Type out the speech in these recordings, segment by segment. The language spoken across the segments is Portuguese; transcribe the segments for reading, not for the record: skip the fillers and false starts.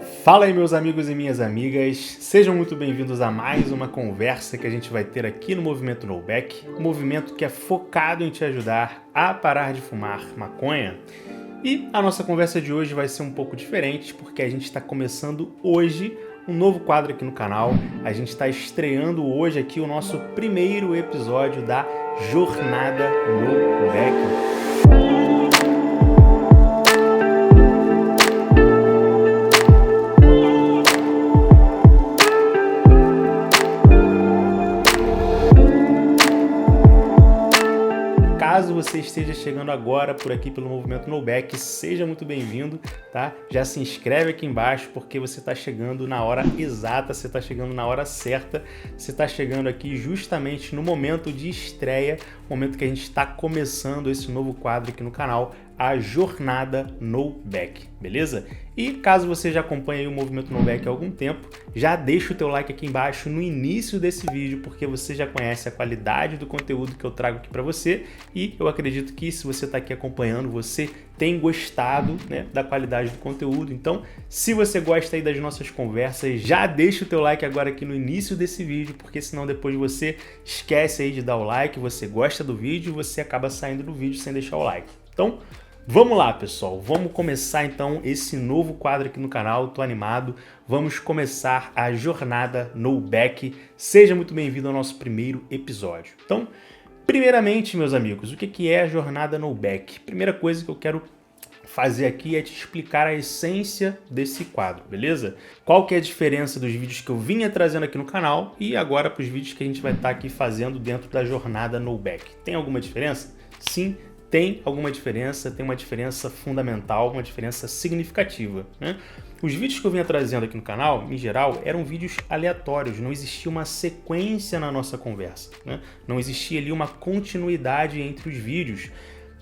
Fala aí, meus amigos e minhas amigas, sejam muito bem-vindos a mais uma conversa que a gente vai ter aqui no Movimento No Back, um movimento que é focado em te ajudar a parar de fumar maconha. E a nossa conversa de hoje vai ser um pouco diferente, porque a gente está começando hoje um novo quadro aqui no canal. A gente está estreando hoje aqui o nosso primeiro episódio da Jornada No Back. Caso você esteja chegando agora por aqui pelo Movimento No Back, seja muito bem-vindo, tá? Já se inscreve aqui embaixo porque você está chegando na hora exata, você está chegando na hora certa, você está chegando aqui justamente no momento de estreia, momento que a gente está começando esse novo quadro aqui no canal, a Jornada No Back, beleza? E caso você já acompanhe o Movimento No Back há algum tempo, já deixa o teu like aqui embaixo no início desse vídeo, porque você já conhece a qualidade do conteúdo que eu trago aqui para você e eu acredito que se você está aqui acompanhando, você tem gostado, né, da qualidade do conteúdo. Então, se você gosta aí das nossas conversas, já deixa o teu like agora aqui no início desse vídeo, porque senão depois você esquece aí de dar o like, você gosta do vídeo e você acaba saindo do vídeo sem deixar o like. Então, vamos lá, pessoal, vamos começar então esse novo quadro aqui no canal, tô animado, vamos começar a Jornada No Back, seja muito bem-vindo ao nosso primeiro episódio. Então, primeiramente, meus amigos, o que é a Jornada No Back? Primeira coisa que eu quero fazer aqui é te explicar a essência desse quadro, beleza? Qual que é a diferença dos vídeos que eu vinha trazendo aqui no canal e agora para os vídeos que a gente vai estar aqui fazendo dentro da Jornada No Back. Tem alguma diferença? Sim, tem alguma diferença, tem uma diferença fundamental, uma diferença significativa, né? Os vídeos que eu vinha trazendo aqui no canal, em geral, eram vídeos aleatórios, não existia uma sequência na nossa conversa, né? Não existia ali uma continuidade entre os vídeos.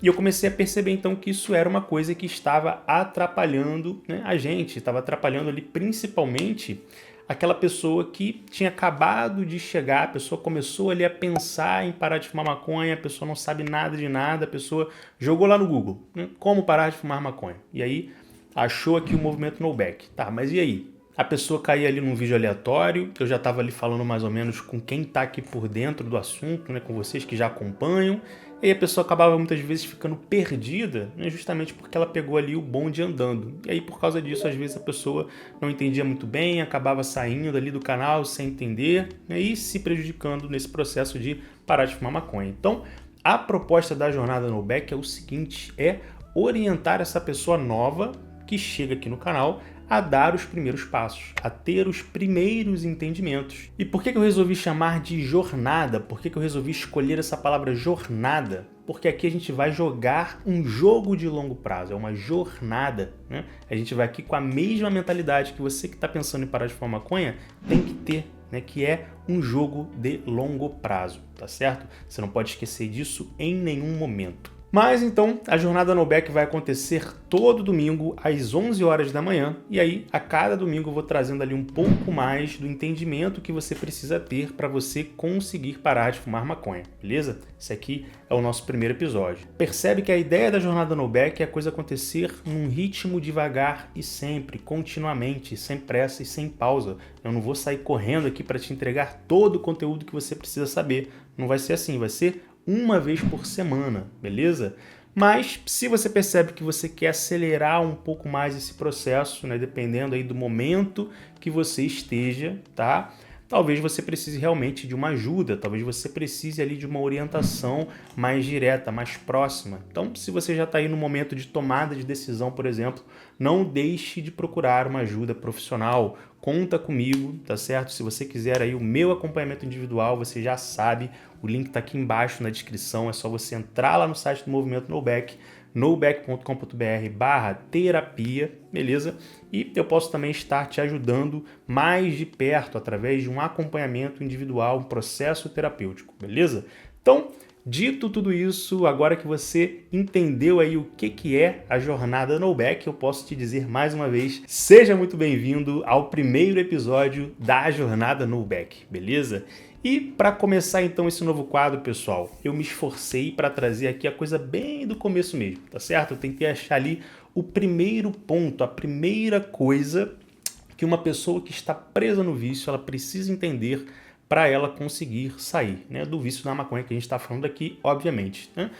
E eu comecei a perceber então que isso era uma coisa que estava atrapalhando, né, a gente, estava atrapalhando ali principalmente aquela pessoa que tinha acabado de chegar, a pessoa começou ali a pensar em parar de fumar maconha, a pessoa não sabe nada de nada, a pessoa jogou lá no Google, né, como parar de fumar maconha. E aí achou aqui o Movimento No Back. Tá, mas e aí? A pessoa caía ali num vídeo aleatório, eu já estava ali falando mais ou menos com quem está aqui por dentro do assunto, né, com vocês que já acompanham, e aí a pessoa acabava muitas vezes ficando perdida, né, justamente porque ela pegou ali o bonde andando. E aí por causa disso, às vezes a pessoa não entendia muito bem, acabava saindo ali do canal sem entender, né, e se prejudicando nesse processo de parar de fumar maconha. Então, a proposta da Jornada No Back é o seguinte, é orientar essa pessoa nova que chega aqui no canal a dar os primeiros passos, a ter os primeiros entendimentos. E por que eu resolvi chamar de jornada? Por que eu resolvi escolher essa palavra jornada? Porque aqui a gente vai jogar um jogo de longo prazo, é uma jornada, né? A gente vai aqui com a mesma mentalidade que você que está pensando em parar de fumar maconha tem que ter, né? Que é um jogo de longo prazo, tá certo? Você não pode esquecer disso em nenhum momento. Mas então, a Jornada No Back vai acontecer todo domingo às 11 horas da manhã e aí a cada domingo eu vou trazendo ali um pouco mais do entendimento que você precisa ter para você conseguir parar de fumar maconha, beleza? Esse aqui é o nosso primeiro episódio. Percebe que a ideia da Jornada No Back é a coisa acontecer num ritmo devagar e sempre, continuamente, sem pressa e sem pausa. Eu não vou sair correndo aqui para te entregar todo o conteúdo que você precisa saber. Não vai ser assim, vai ser uma vez por semana, beleza? Mas se você percebe que você quer acelerar um pouco mais esse processo, né, dependendo aí do momento que você esteja, tá? Talvez você precise realmente de uma ajuda, talvez você precise ali de uma orientação mais direta, mais próxima. Então, se você já está aí no momento de tomada de decisão, por exemplo, não deixe de procurar uma ajuda profissional. Conta comigo, tá certo? Se você quiser aí o meu acompanhamento individual, você já sabe, o link está aqui embaixo na descrição, é só você entrar lá no site do Movimento No Back, noback.com.br/terapia, beleza? E eu posso também estar te ajudando mais de perto através de um acompanhamento individual, um processo terapêutico, beleza? Então, dito tudo isso, agora que você entendeu aí o que é a Jornada No Back, eu posso te dizer mais uma vez, seja muito bem-vindo ao primeiro episódio da Jornada No Back, beleza? E para começar então esse novo quadro, pessoal, eu me esforcei para trazer aqui a coisa bem do começo mesmo, tá certo? Eu tentei achar ali o primeiro ponto, a primeira coisa que uma pessoa que está presa no vício, ela precisa entender para ela conseguir sair, né, do vício da maconha que a gente está falando aqui, obviamente, né?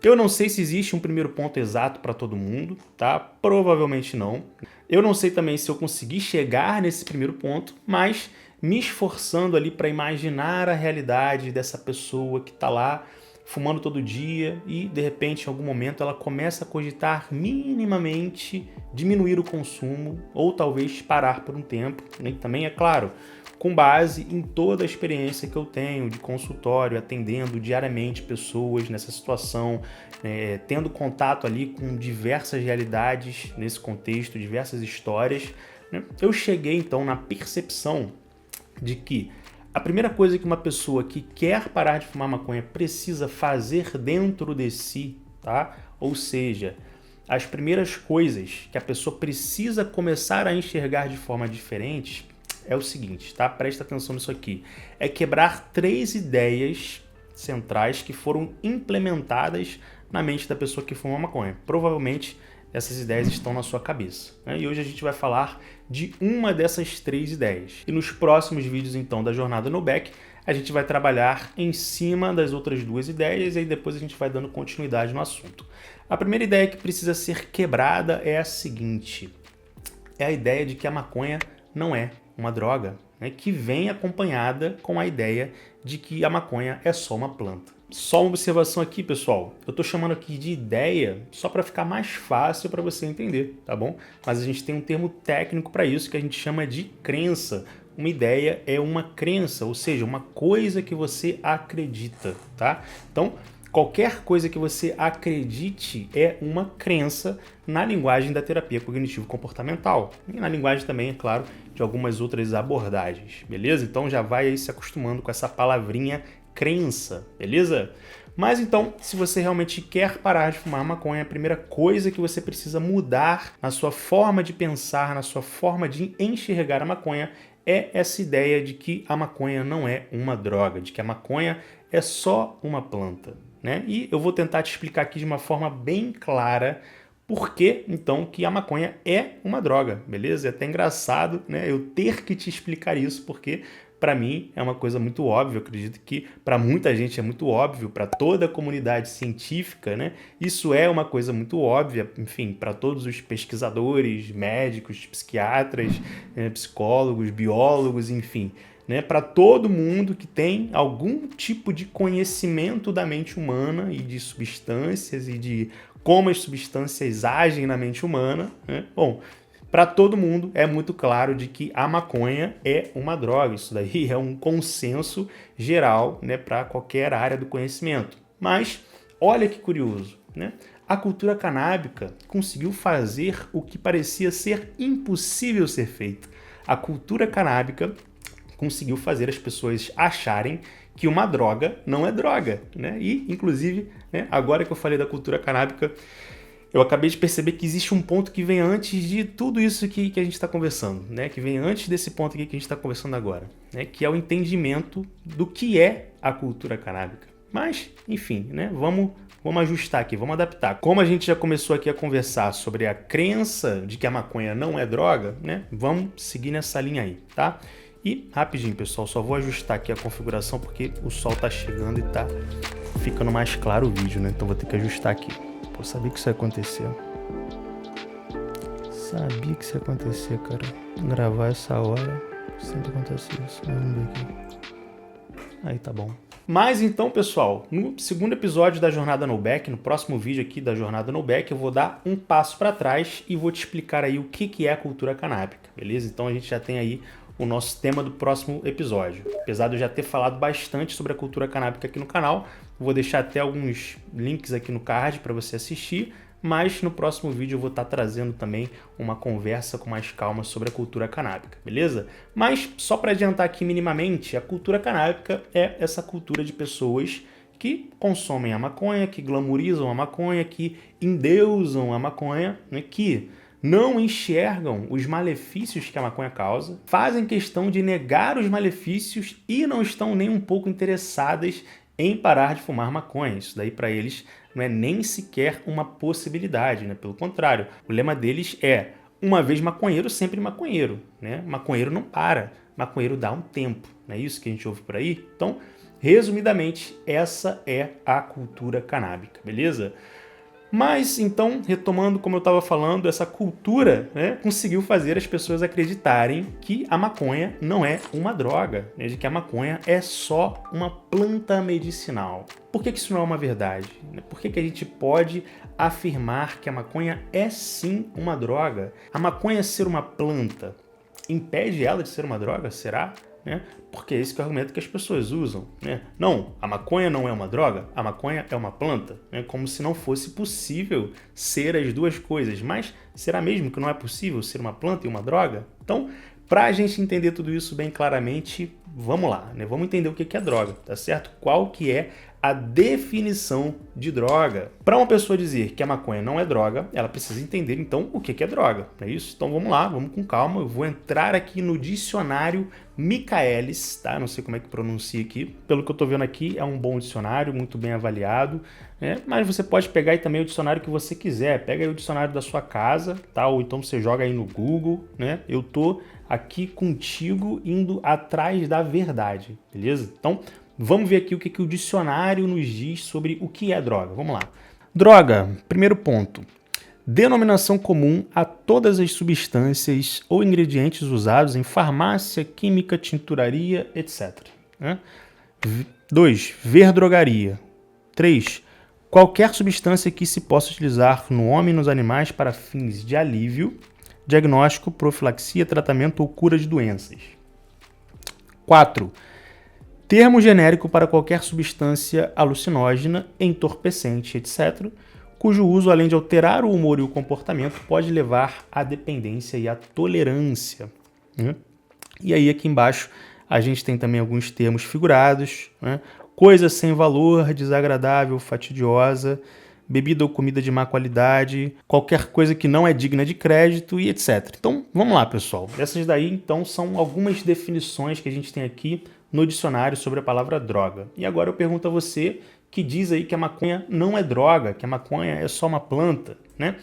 Eu não sei se existe um primeiro ponto exato para todo mundo, tá? Provavelmente não. Eu não sei também se eu consegui chegar nesse primeiro ponto, mas me esforçando ali para imaginar a realidade dessa pessoa que está lá fumando todo dia e, de repente, em algum momento, ela começa a cogitar minimamente diminuir o consumo ou talvez parar por um tempo, né? Também, é claro, com base em toda a experiência que eu tenho de consultório, atendendo diariamente pessoas nessa situação, tendo contato ali com diversas realidades nesse contexto, diversas histórias, né? Eu cheguei então na percepção de que a primeira coisa que uma pessoa que quer parar de fumar maconha precisa fazer dentro de si, tá? Ou seja, as primeiras coisas que a pessoa precisa começar a enxergar de forma diferente é o seguinte, tá? Presta atenção nisso aqui. É quebrar 3 ideias centrais que foram implementadas na mente da pessoa que fuma maconha. Provavelmente essas ideias estão na sua cabeça, né? E hoje a gente vai falar de uma dessas 3 ideias. E nos próximos vídeos, então, da Jornada No Back, a gente vai trabalhar em cima das outras 2 ideias e aí depois a gente vai dando continuidade no assunto. A primeira ideia que precisa ser quebrada é a seguinte: é a ideia de que a maconha não é uma droga, né, que vem acompanhada com a ideia de que a maconha é só uma planta. Só uma observação aqui, pessoal. Eu estou chamando aqui de ideia só para ficar mais fácil para você entender, tá bom? Mas a gente tem um termo técnico para isso que a gente chama de crença. Uma ideia é uma crença, ou seja, uma coisa que você acredita, tá? Então, qualquer coisa que você acredite é uma crença na linguagem da terapia cognitivo-comportamental. E na linguagem também, é claro, de algumas outras abordagens, beleza? Então já vai aí se acostumando com essa palavrinha crença, beleza? Mas então, se você realmente quer parar de fumar maconha, a primeira coisa que você precisa mudar na sua forma de pensar, na sua forma de enxergar a maconha, é essa ideia de que a maconha não é uma droga, de que a maconha é só uma planta, né? E eu vou tentar te explicar aqui de uma forma bem clara por que, então, que a maconha é uma droga, beleza? É até engraçado, né, eu ter que te explicar isso, porque para mim é uma coisa muito óbvia. Eu acredito que para muita gente é muito óbvio, para toda a comunidade científica, né? Isso é uma coisa muito óbvia, enfim, para todos os pesquisadores, médicos, psiquiatras, psicólogos, biólogos, enfim, né? Para todo mundo que tem algum tipo de conhecimento da mente humana e de substâncias e de como as substâncias agem na mente humana, né? Bom, para todo mundo é muito claro de que a maconha é uma droga. Isso daí é um consenso geral, né, para qualquer área do conhecimento. Mas olha que curioso, né? A cultura canábica conseguiu fazer o que parecia ser impossível ser feito. A cultura canábica conseguiu fazer as pessoas acharem que uma droga não é droga, né? E, inclusive, né, agora que eu falei da cultura canábica, eu acabei de perceber que existe um ponto que vem antes de tudo isso aqui que a gente está conversando, né? Que vem antes desse ponto aqui que a gente está conversando agora, né? Que é o entendimento do que é a cultura canábica. Mas, enfim, né? Vamos ajustar aqui, vamos adaptar. Como a gente já começou aqui a conversar sobre a crença de que a maconha não é droga, né? Vamos seguir nessa linha aí, tá? E, rapidinho, pessoal, só vou ajustar aqui a configuração porque o sol tá chegando e tá ficando mais claro o vídeo, né? Então vou ter que ajustar aqui. Pô, sabia que isso ia acontecer. Sabia que isso ia acontecer, cara. Gravar essa hora, sempre acontece isso. Vamos ver aqui. Aí tá bom. Mas então, pessoal, no segundo episódio da Jornada No Back, no próximo vídeo aqui da Jornada No Back, eu vou dar um passo para trás e vou te explicar aí o que é a cultura canábica, beleza? Então a gente já tem aí o nosso tema do próximo episódio. Apesar de eu já ter falado bastante sobre a cultura canábica aqui no canal, vou deixar até alguns links aqui no card para você assistir, mas no próximo vídeo eu vou estar trazendo também uma conversa com mais calma sobre a cultura canábica, beleza? Mas só para adiantar aqui minimamente, a cultura canábica é essa cultura de pessoas que consomem a maconha, que glamorizam a maconha, que endeusam a maconha, né, que não enxergam os malefícios que a maconha causa, fazem questão de negar os malefícios e não estão nem um pouco interessadas em parar de fumar maconha. Isso daí para eles não é nem sequer uma possibilidade, né? Pelo contrário, o lema deles é: uma vez maconheiro, sempre maconheiro, né? Maconheiro não para, maconheiro dá um tempo, não é isso que a gente ouve por aí? Então, resumidamente, essa é a cultura canábica, beleza? Mas, então, retomando como eu estava falando, essa cultura, né, conseguiu fazer as pessoas acreditarem que a maconha não é uma droga, né, de que a maconha é só uma planta medicinal. Por que isso não é uma verdade? Por que a gente pode afirmar que a maconha é sim uma droga? A maconha ser uma planta impede ela de ser uma droga? Será? Né? Porque esse é o argumento que as pessoas usam. Né? Não, a maconha não é uma droga, a maconha é uma planta. Né? Como se não fosse possível ser as duas coisas. Mas será mesmo que não é possível ser uma planta e uma droga? Então, para a gente entender tudo isso bem claramente, vamos lá, né? Vamos entender o que é droga, tá certo? Qual que é a definição de droga. Para uma pessoa dizer que a maconha não é droga, ela precisa entender então o que é droga, não é isso? Então vamos lá, vamos com calma, eu vou entrar aqui no dicionário Michaelis, tá? Não sei como é que pronuncia aqui. Pelo que eu tô vendo aqui, é um bom dicionário, muito bem avaliado, né? Mas você pode pegar aí também o dicionário que você quiser. Pega aí o dicionário da sua casa, tá? Ou então você joga aí no Google, né? Eu tô aqui contigo indo atrás da verdade, beleza? Então, vamos ver aqui o que o dicionário nos diz sobre o que é droga. Vamos lá. Droga, primeiro ponto. Denominação comum a todas as substâncias ou ingredientes usados em farmácia, química, tinturaria, etc. 2. Ver drogaria. 3. Qualquer substância que se possa utilizar no homem e nos animais para fins de alívio, diagnóstico, profilaxia, tratamento ou cura de doenças. 4. Termo genérico para qualquer substância alucinógena, entorpecente, etc., cujo uso, além de alterar o humor e o comportamento, pode levar à dependência e à tolerância. Né? E aí aqui embaixo a gente tem também alguns termos figurados, né? Coisa sem valor, desagradável, fatidiosa, bebida ou comida de má qualidade, qualquer coisa que não é digna de crédito e etc. Então, vamos lá, pessoal. Essas daí, então, são algumas definições que a gente tem aqui no dicionário sobre a palavra droga. E agora eu pergunto a você que diz aí que a maconha não é droga, que a maconha é só uma planta, né?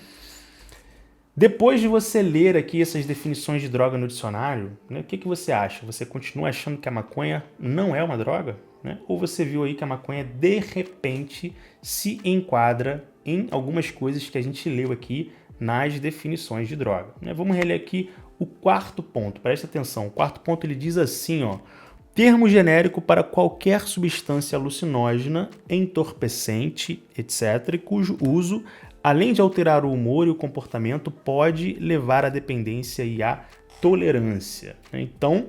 Depois de você ler aqui essas definições de droga no dicionário, né, o que você acha? Você continua achando que a maconha não é uma droga? Né? Ou você viu aí que a maconha, de repente, se enquadra em algumas coisas que a gente leu aqui nas definições de droga? Né? Vamos reler aqui o quarto ponto, presta atenção. O quarto ponto ele diz assim, ó, termo genérico para qualquer substância alucinógena, entorpecente, etc., cujo uso, além de alterar o humor e o comportamento, pode levar à dependência e à tolerância. Então,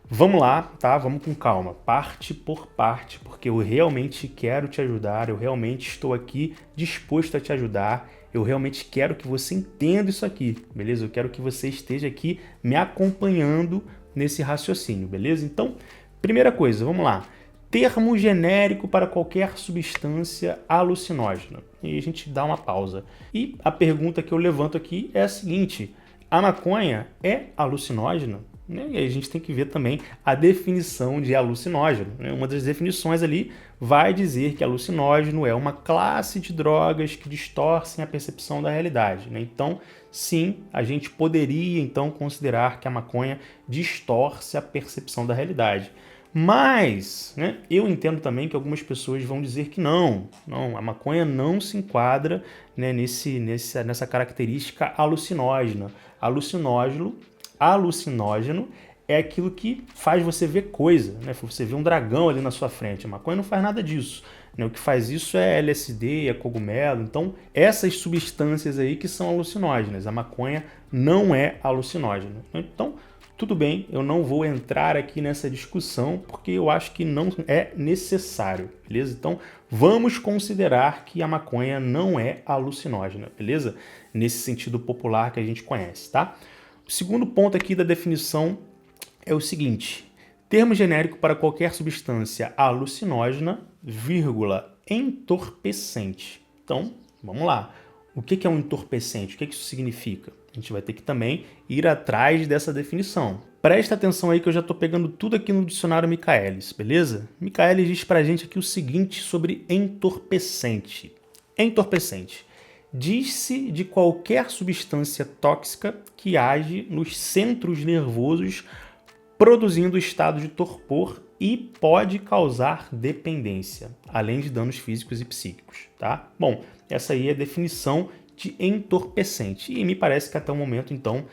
vamos lá, tá? Vamos com calma, parte por parte, porque eu realmente quero te ajudar, eu realmente estou aqui disposto a te ajudar, eu realmente quero que você entenda isso aqui, beleza? Eu quero que você esteja aqui me acompanhando nesse raciocínio, beleza? Então, primeira coisa, vamos lá. Termo genérico para qualquer substância alucinógena. E a gente dá uma pausa. E a pergunta que eu levanto aqui é a seguinte: a maconha é alucinógena? Né? E aí a gente tem que ver também a definição de alucinógeno. Né? Uma das definições ali vai dizer que alucinógeno é uma classe de drogas que distorcem a percepção da realidade. Né? Então, sim, a gente poderia então considerar que a maconha distorce a percepção da realidade. Mas, né, eu entendo também que algumas pessoas vão dizer que não, a maconha não se enquadra, né, nessa característica alucinógena. Alucinógeno é aquilo que faz você ver coisa, né? Você vê um dragão ali na sua frente. A maconha não faz nada disso. Né? O que faz isso é LSD, é cogumelo. Então, essas substâncias aí que são alucinógenas. A maconha não é alucinógena. Então, tudo bem, eu não vou entrar aqui nessa discussão porque eu acho que não é necessário, beleza? Então, vamos considerar que a maconha não é alucinógena, beleza? Nesse sentido popular que a gente conhece, tá? O segundo ponto aqui da definição é o seguinte: termo genérico para qualquer substância alucinógena, vírgula, entorpecente. Então, vamos lá. O que é um entorpecente? O que isso significa? A gente vai ter que também ir atrás dessa definição. Presta atenção aí que eu já estou pegando tudo aqui no dicionário Michaelis, beleza? Michaelis diz pra gente aqui o seguinte sobre entorpecente. Entorpecente. diz-se de qualquer substância tóxica que age nos centros nervosos, produzindo estado de torpor e pode causar dependência, além de danos físicos e psíquicos, tá? Bom, essa aí é a definição de entorpecente. E me parece que até o momento, então,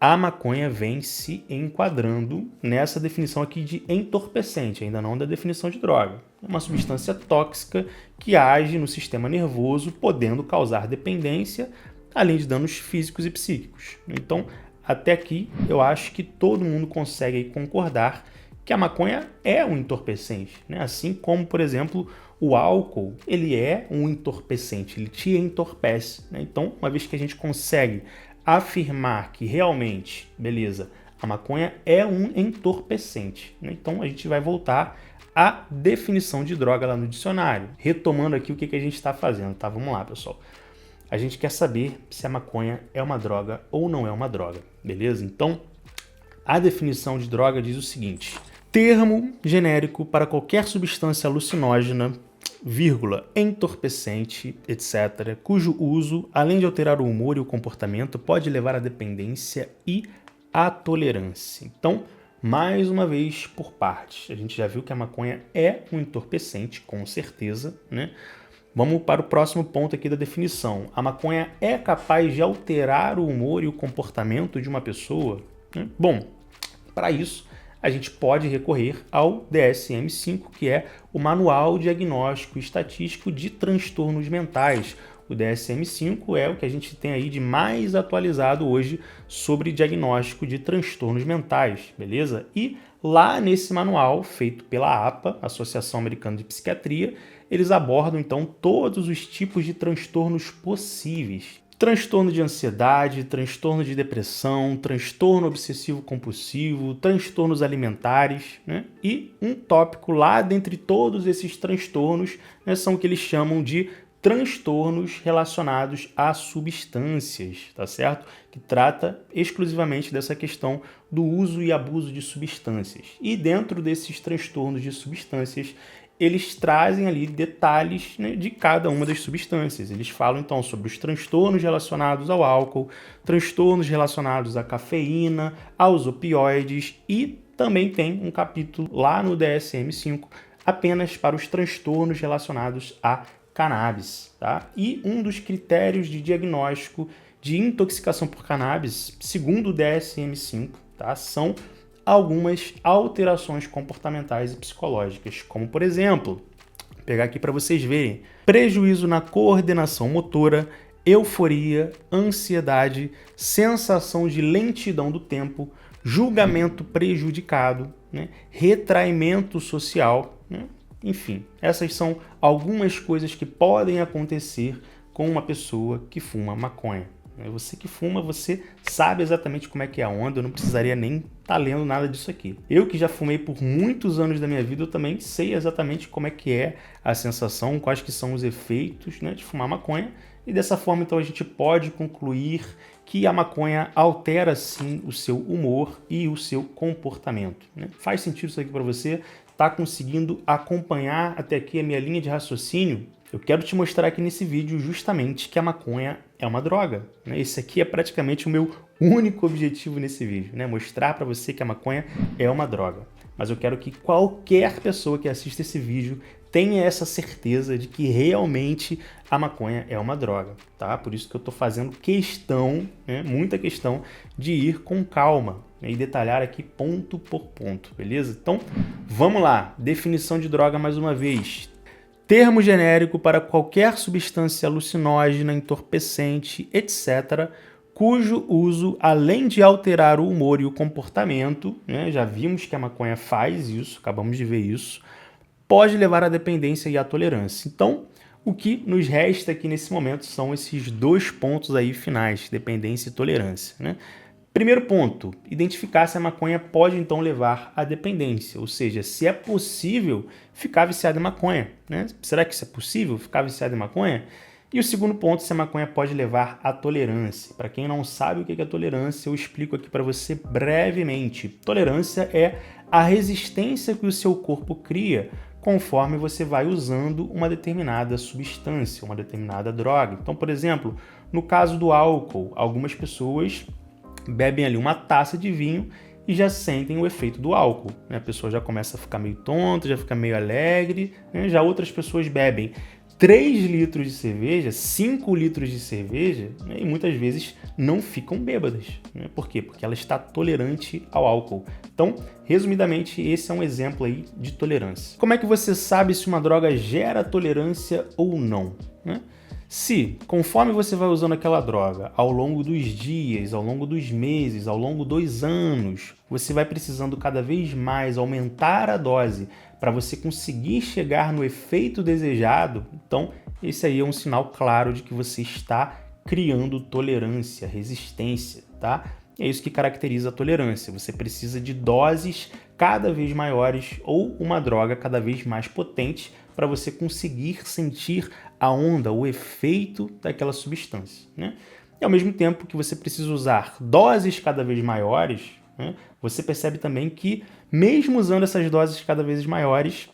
a maconha vem se enquadrando nessa definição aqui de entorpecente, ainda não da definição de droga. É uma substância tóxica que age no sistema nervoso, podendo causar dependência, além de danos físicos e psíquicos. Então, até aqui, eu acho que todo mundo consegue concordar que a maconha é um entorpecente, né? Assim como, por exemplo, o álcool, ele é um entorpecente, ele te entorpece, né? Então, uma vez que a gente consegue afirmar que realmente, beleza, a maconha é um entorpecente, né? Então, a gente vai voltar à definição de droga lá no dicionário. Retomando aqui o que a gente está fazendo, tá? Vamos lá, pessoal. A gente quer saber se a maconha é uma droga ou não é uma droga, beleza? Então, a definição de droga diz o seguinte: termo genérico para qualquer substância alucinógena, vírgula, entorpecente, etc., cujo uso, além de alterar o humor e o comportamento, pode levar à dependência e à tolerância. Então, mais uma vez por partes. A gente já viu que a maconha é um entorpecente, com certeza, né? Vamos para o próximo ponto aqui da definição. A maconha é capaz de alterar o humor e o comportamento de uma pessoa? Bom, para isso, a gente pode recorrer ao DSM-5, que é o Manual Diagnóstico e Estatístico de Transtornos Mentais. O DSM-5 é o que a gente tem aí de mais atualizado hoje sobre diagnóstico de transtornos mentais, beleza? E lá nesse manual, feito pela APA, Associação Americana de Psiquiatria, eles abordam então todos os tipos de transtornos possíveis. Transtorno de ansiedade, transtorno de depressão, transtorno obsessivo-compulsivo, transtornos alimentares, né? E um tópico lá dentre todos esses transtornos, né, são o que eles chamam de transtornos relacionados a substâncias, tá certo? Que trata exclusivamente dessa questão do uso e abuso de substâncias. E dentro desses transtornos de substâncias, eles trazem ali detalhes, né, de cada uma das substâncias. Eles falam então sobre os transtornos relacionados ao álcool, transtornos relacionados à cafeína, aos opioides, e também tem um capítulo lá no DSM-5 apenas para os transtornos relacionados a cannabis, tá? E um dos critérios de diagnóstico de intoxicação por cannabis, segundo o DSM-5, tá, são algumas alterações comportamentais e psicológicas, como por exemplo, vou pegar aqui para vocês verem, prejuízo na coordenação motora, euforia, ansiedade, sensação de lentidão do tempo, julgamento prejudicado, né, retraimento social, né? Enfim, essas são algumas coisas que podem acontecer com uma pessoa que fuma maconha. Você que fuma, você sabe exatamente como é que é a onda, eu não precisaria nem estar lendo nada disso aqui. Eu que já fumei por muitos anos da minha vida, eu também sei exatamente como é que é a sensação, quais que são os efeitos, né, de fumar maconha, e dessa forma então a gente pode concluir que a maconha altera sim o seu humor e o seu comportamento, né? Faz sentido isso aqui para você? Está conseguindo acompanhar até aqui a minha linha de raciocínio? Eu quero te mostrar aqui nesse vídeo justamente que a maconha é uma droga, né? Esse aqui é praticamente o meu único objetivo nesse vídeo, né? Mostrar para você que a maconha é uma droga. Mas eu quero que qualquer pessoa que assista esse vídeo tenha essa certeza de que realmente a maconha é uma droga, tá? Por isso que eu estou fazendo questão, né, muita questão, de ir com calma, né, e detalhar aqui ponto por ponto, beleza? Então, vamos lá. Definição de droga mais uma vez. Termo genérico para qualquer substância alucinógena, entorpecente, etc., cujo uso, além de alterar o humor e o comportamento, né, já vimos que a maconha faz isso, acabamos de ver isso, pode levar à dependência e à tolerância. Então, o que nos resta aqui nesse momento são esses dois pontos aí finais, dependência e tolerância, né? Primeiro ponto, identificar se a maconha pode então levar à dependência, ou seja, se é possível ficar viciado em maconha, né? Será que isso é possível, ficar viciado em maconha? E o segundo ponto, se a maconha pode levar à tolerância. Para quem não sabe o que é tolerância, eu explico aqui para você brevemente. Tolerância é a resistência que o seu corpo cria conforme você vai usando uma determinada substância, uma determinada droga. Então, por exemplo, no caso do álcool, algumas pessoas bebem ali uma taça de vinho e já sentem o efeito do álcool, né? A pessoa já começa a ficar meio tonta, já fica meio alegre, né? Já outras pessoas bebem 3 litros de cerveja, 5 litros de cerveja, né? E muitas vezes não ficam bêbadas, né? Por quê? Porque ela está tolerante ao álcool. Então, resumidamente, esse é um exemplo aí de tolerância. Como é que você sabe se uma droga gera tolerância ou não, né? Se, conforme você vai usando aquela droga, ao longo dos dias, ao longo dos meses, ao longo dos anos, você vai precisando cada vez mais aumentar a dose para você conseguir chegar no efeito desejado, então esse aí é um sinal claro de que você está criando tolerância, resistência, tá? É isso que caracteriza a tolerância. Você precisa de doses cada vez maiores ou uma droga cada vez mais potente para você conseguir sentir a onda, o efeito daquela substância, né? E ao mesmo tempo que você precisa usar doses cada vez maiores, né, você percebe também que, mesmo usando essas doses cada vez maiores,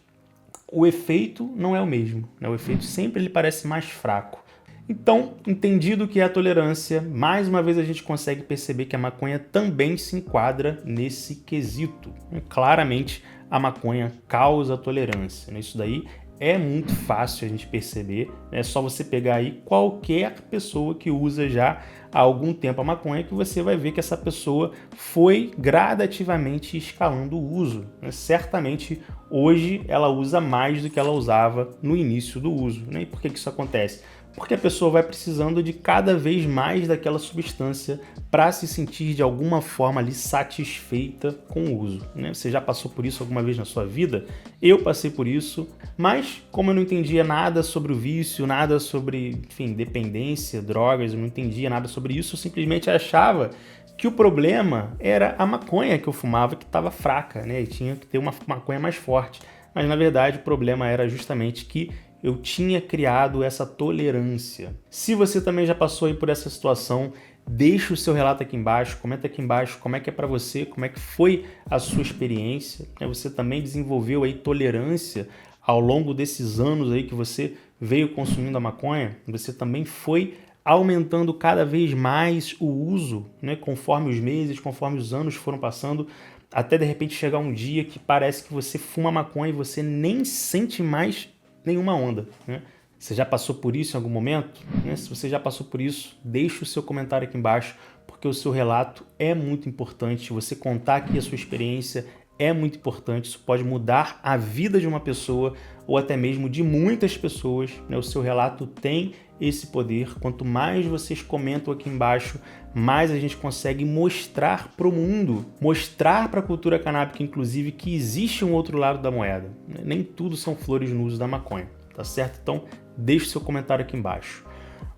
o efeito não é o mesmo, né? O efeito sempre ele parece mais fraco. Então, entendido o que é a tolerância, mais uma vez a gente consegue perceber que a maconha também se enquadra nesse quesito. Claramente, a maconha causa tolerância, né? Isso daí é muito fácil a gente perceber, é só você pegar aí qualquer pessoa que usa já há algum tempo a maconha que você vai ver que essa pessoa foi gradativamente escalando o uso, né? Certamente hoje ela usa mais do que ela usava no início do uso, né? E por que isso acontece? Porque a pessoa vai precisando de cada vez mais daquela substância para se sentir de alguma forma ali satisfeita com o uso, né? Você já passou por isso alguma vez na sua vida? Eu passei por isso, mas como eu não entendia nada sobre o vício, nada sobre, enfim, dependência, drogas, eu não entendia nada sobre isso, eu simplesmente achava que o problema era a maconha que eu fumava que estava fraca, né? E tinha que ter uma maconha mais forte. Mas na verdade o problema era justamente que eu tinha criado essa tolerância. Se você também já passou aí por essa situação, deixa o seu relato aqui embaixo, comenta aqui embaixo como é que é para você, como é que foi a sua experiência. Você também desenvolveu aí tolerância ao longo desses anos aí que você veio consumindo a maconha? Você também foi aumentando cada vez mais o uso, né? Conforme os meses, conforme os anos foram passando, até de repente chegar um dia que parece que você fuma maconha e você nem sente mais nenhuma onda, né? Você já passou por isso em algum momento, né? Se você já passou por isso, deixa o seu comentário aqui embaixo, porque o seu relato é muito importante. Você contar aqui a sua experiência é muito importante. Isso pode mudar a vida de uma pessoa ou até mesmo de muitas pessoas, né? O seu relato tem esse poder. Quanto mais vocês comentam aqui embaixo, mais a gente consegue mostrar para o mundo, mostrar para a cultura canábica, inclusive, que existe um outro lado da moeda. Nem tudo são flores no uso da maconha, tá certo? Então, deixe seu comentário aqui embaixo.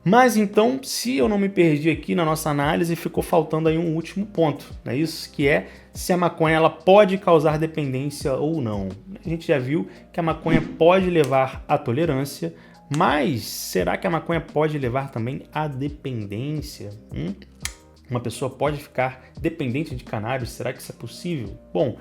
Mas então, se eu não me perdi aqui na nossa análise, ficou faltando aí um último ponto, não é isso? Que é se a maconha ela pode causar dependência ou não. A gente já viu que a maconha pode levar à tolerância, mas será que a maconha pode levar também à dependência? Uma pessoa pode ficar dependente de cannabis? Será que isso é possível? Bom,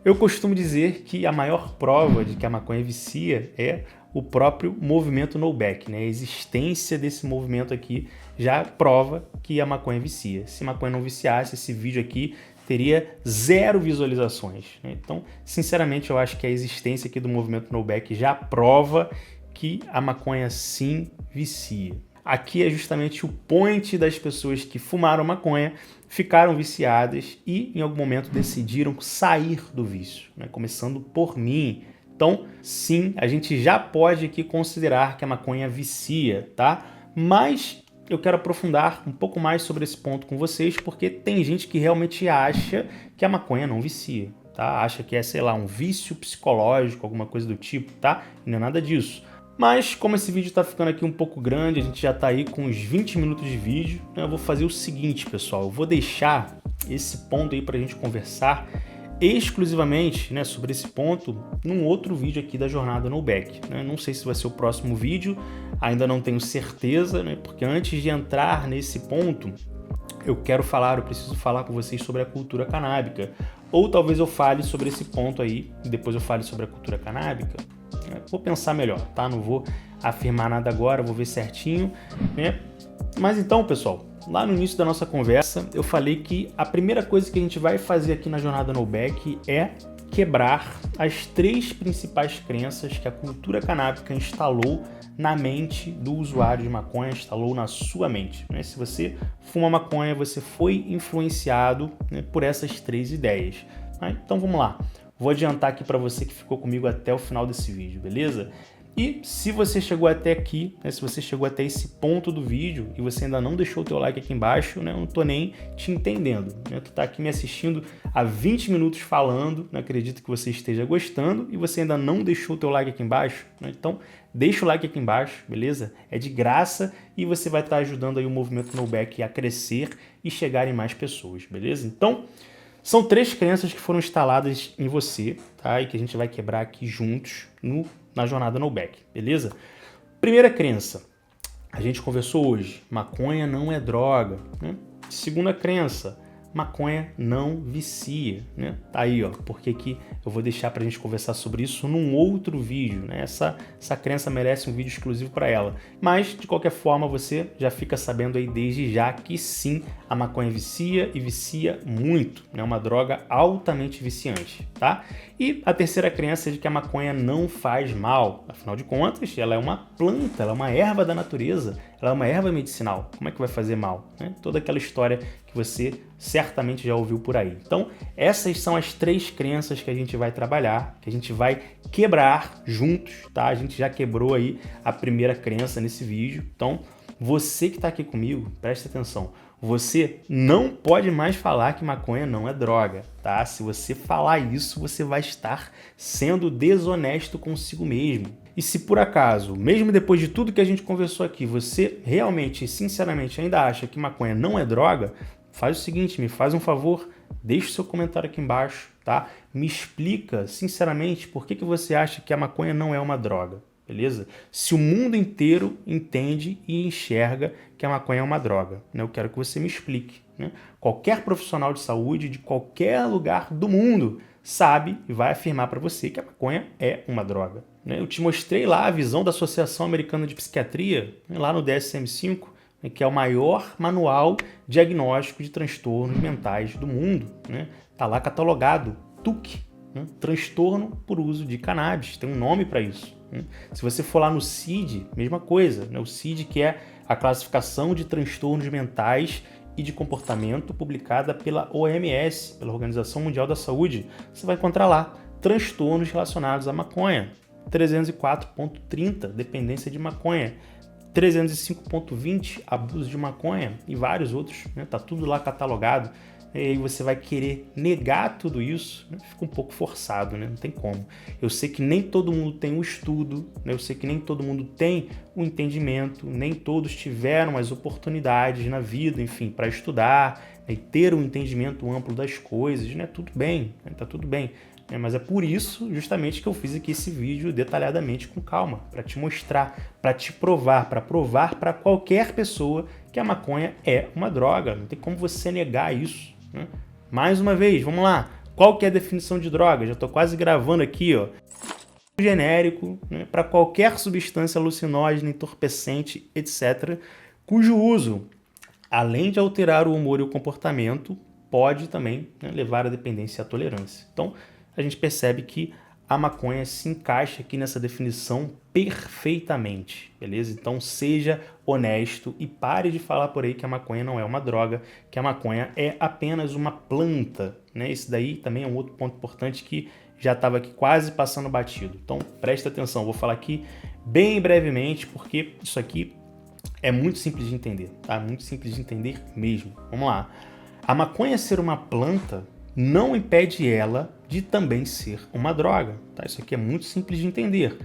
eu costumo dizer que a maior prova de que a maconha vicia é o próprio movimento No Back, né? A existência desse movimento aqui já prova que a maconha vicia. Se a maconha não viciasse, esse vídeo aqui teria 0 visualizações, né? Então, sinceramente, eu acho que a existência aqui do movimento No Back já prova que a maconha sim vicia. Aqui é justamente o point das pessoas que fumaram maconha, ficaram viciadas e em algum momento decidiram sair do vício, né? Começando por mim. Então, sim, a gente já pode aqui considerar que a maconha vicia, tá? Mas eu quero aprofundar um pouco mais sobre esse ponto com vocês, porque tem gente que realmente acha que a maconha não vicia, tá? Acha que é, sei lá, um vício psicológico, alguma coisa do tipo, tá? E não é nada disso. Mas como esse vídeo tá ficando aqui um pouco grande, a gente já tá aí com uns 20 minutos de vídeo, né? Eu vou fazer o seguinte, pessoal, eu vou deixar esse ponto aí pra gente conversar exclusivamente, né, sobre esse ponto num outro vídeo aqui da jornada No Back, né? Não sei se vai ser o próximo vídeo, ainda não tenho certeza, né? Porque antes de entrar nesse ponto, eu preciso falar com vocês sobre a cultura canábica. Ou talvez eu fale sobre esse ponto aí, e depois eu fale sobre a cultura canábica. Vou pensar melhor, tá? Não vou afirmar nada agora, vou ver certinho, né? Mas então, pessoal, lá no início da nossa conversa, eu falei que a primeira coisa que a gente vai fazer aqui na jornada No Back é quebrar as 3 principais crenças que a cultura canábica instalou na mente do usuário de maconha, instalou na sua mente, né? Se você fuma maconha, você foi influenciado, né, por essas 3 ideias. Tá? Então vamos lá, vou adiantar aqui para você que ficou comigo até o final desse vídeo, beleza? E se você chegou até aqui, né, se você chegou até esse ponto do vídeo e você ainda não deixou o teu like aqui embaixo, né, eu não tô nem te entendendo. Né? Tu tá aqui me assistindo há 20 minutos falando, né, acredito que você esteja gostando e você ainda não deixou o teu like aqui embaixo, né? Então deixa o like aqui embaixo, beleza? É de graça e você vai estar ajudando aí o movimento No Back a crescer e chegar em mais pessoas, beleza? Então, são 3 crenças que foram instaladas em você, tá? E que a gente vai quebrar aqui juntos na jornada No Back, beleza? Primeira crença, a gente conversou hoje, maconha não é droga, né? Segunda crença, maconha não vicia, né? Tá aí, ó, porque que eu vou deixar pra gente conversar sobre isso num outro vídeo, né? Essa crença merece um vídeo exclusivo para ela. Mas, de qualquer forma, você já fica sabendo aí desde já que sim, a maconha vicia e vicia muito, né? Uma droga altamente viciante, tá? E a terceira crença é de que a maconha não faz mal. Afinal de contas, ela é uma planta, ela é uma erva da natureza, ela é uma erva medicinal. Como é que vai fazer mal, né? Toda aquela história que você certamente já ouviu por aí. Então, essas são as 3 crenças que a gente vai trabalhar, que a gente vai quebrar juntos, tá? A gente já quebrou aí a primeira crença nesse vídeo. Então, você que está aqui comigo, preste atenção. Você não pode mais falar que maconha não é droga, tá? Se você falar isso, você vai estar sendo desonesto consigo mesmo. E se por acaso, mesmo depois de tudo que a gente conversou aqui, você realmente e sinceramente ainda acha que maconha não é droga, faz o seguinte, me faz um favor, deixa o seu comentário aqui embaixo, tá? Me explica sinceramente por que você acha que a maconha não é uma droga, beleza? Se o mundo inteiro entende e enxerga que a maconha é uma droga, né? Eu quero que você me explique, né? Qualquer profissional de saúde de qualquer lugar do mundo sabe e vai afirmar para você que a maconha é uma droga, né? Eu te mostrei lá a visão da Associação Americana de Psiquiatria, né? Lá no DSM-5, né? Que é o maior manual diagnóstico de transtornos mentais do mundo, né? Tá lá catalogado, TUC, né? Transtorno por uso de cannabis, tem um nome para isso. Se você for lá no CID, mesma coisa, né? O CID, que é a classificação de transtornos mentais e de comportamento publicada pela OMS, pela Organização Mundial da Saúde, você vai encontrar lá transtornos relacionados à maconha, 304.30, dependência de maconha, 305.20, abuso de maconha e vários outros, né? Tá tudo lá catalogado. E aí você vai querer negar tudo isso, né? Fica um pouco forçado, né? Não tem como. Eu sei que nem todo mundo tem um estudo, né? Eu sei que nem todo mundo tem o entendimento, nem todos tiveram as oportunidades na vida, enfim, para estudar, né? E ter um entendimento amplo das coisas, né? Tudo bem, né? Tá tudo bem. Mas é por isso, justamente, que eu fiz aqui esse vídeo detalhadamente, com calma, para te mostrar, para te provar, para qualquer pessoa que a maconha é uma droga. Não tem como você negar isso, né? Mais uma vez, vamos lá. Qual que é a definição de droga? Já estou quase gravando aqui, ó. Genérico, né, para qualquer substância alucinógena, entorpecente, etc., cujo uso, além de alterar o humor e o comportamento, pode também, né, levar à dependência e à tolerância. Então, a gente percebe que a maconha se encaixa aqui nessa definição perfeitamente, beleza? Então seja honesto e pare de falar por aí que a maconha não é uma droga, que a maconha é apenas uma planta, né? Esse daí também é um outro ponto importante que já estava aqui quase passando batido. Então presta atenção, vou falar aqui bem brevemente, porque isso aqui é muito simples de entender, tá? Muito simples de entender mesmo. Vamos lá. A maconha ser uma planta não impede ela de também ser uma droga, tá? Isso aqui é muito simples de entender,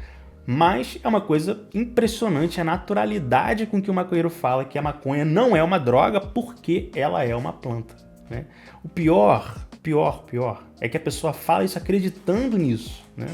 mas é uma coisa impressionante a naturalidade com que o maconheiro fala que a maconha não é uma droga porque ela é uma planta, né? O pior é que a pessoa fala isso acreditando nisso, né?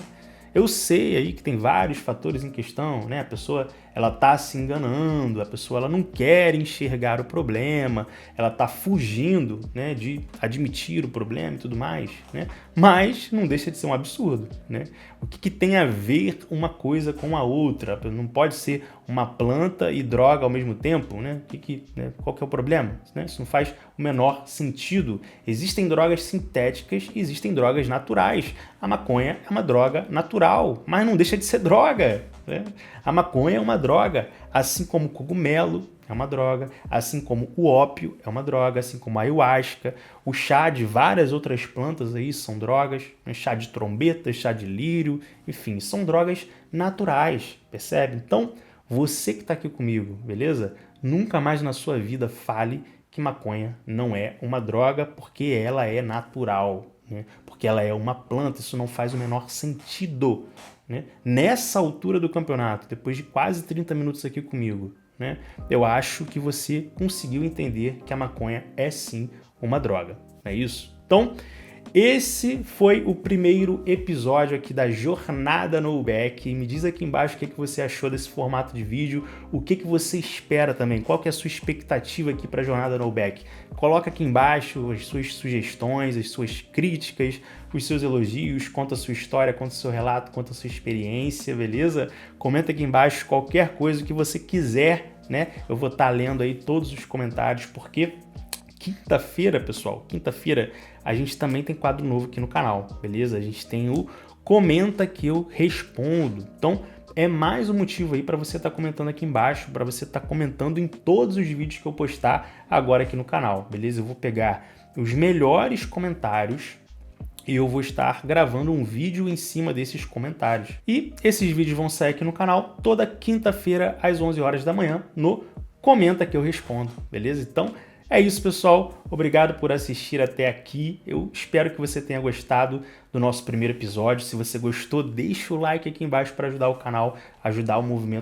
Eu sei aí que tem vários fatores em questão, né? A pessoa ela tá se enganando, a pessoa ela não quer enxergar o problema, ela tá fugindo, né, de admitir o problema e tudo mais, né? Mas não deixa de ser um absurdo, né? O que tem a ver uma coisa com a outra? Não pode ser uma planta e droga ao mesmo tempo, né? Né? Qual que é o problema? Né? Isso não faz o menor sentido. Existem drogas sintéticas e existem drogas naturais. A maconha é uma droga natural, mas não deixa de ser droga, né? A maconha é uma droga, assim como o cogumelo é uma droga, assim como o ópio é uma droga, assim como a ayahuasca, o chá de várias outras plantas aí são drogas, né? Chá de trombeta, chá de lírio, enfim, são drogas naturais, percebe? Então, você que está aqui comigo, beleza? Nunca mais na sua vida fale que maconha não é uma droga porque ela é natural, né? Porque ela é uma planta, isso não faz o menor sentido, né? Nessa altura do campeonato, depois de quase 30 minutos aqui comigo, né? Eu acho que você conseguiu entender que a maconha é sim uma droga, não é isso? Então, esse foi o primeiro episódio aqui da Jornada No Back. Me diz aqui embaixo o que você achou desse formato de vídeo, o que você espera também, qual que é a sua expectativa aqui para a Jornada No Back. Coloca aqui embaixo as suas sugestões, as suas críticas, os seus elogios, conta a sua história, conta o seu relato, conta a sua experiência, beleza? Comenta aqui embaixo qualquer coisa que você quiser, né? Eu vou estar lendo aí todos os comentários, porque quinta-feira, pessoal, quinta-feira a gente também tem quadro novo aqui no canal, beleza? A gente tem o Comenta que eu respondo. Então, é mais um motivo aí para você estar comentando aqui embaixo, para você estar comentando em todos os vídeos que eu postar agora aqui no canal, beleza? Eu vou pegar os melhores comentários e eu vou estar gravando um vídeo em cima desses comentários. E esses vídeos vão sair aqui no canal toda quinta-feira às 11 horas da manhã no Comenta que eu respondo, beleza? Então, é isso, pessoal. Obrigado por assistir até aqui. Eu espero que você tenha gostado do nosso primeiro episódio. Se você gostou, deixa o like aqui embaixo para ajudar o canal, ajudar o movimento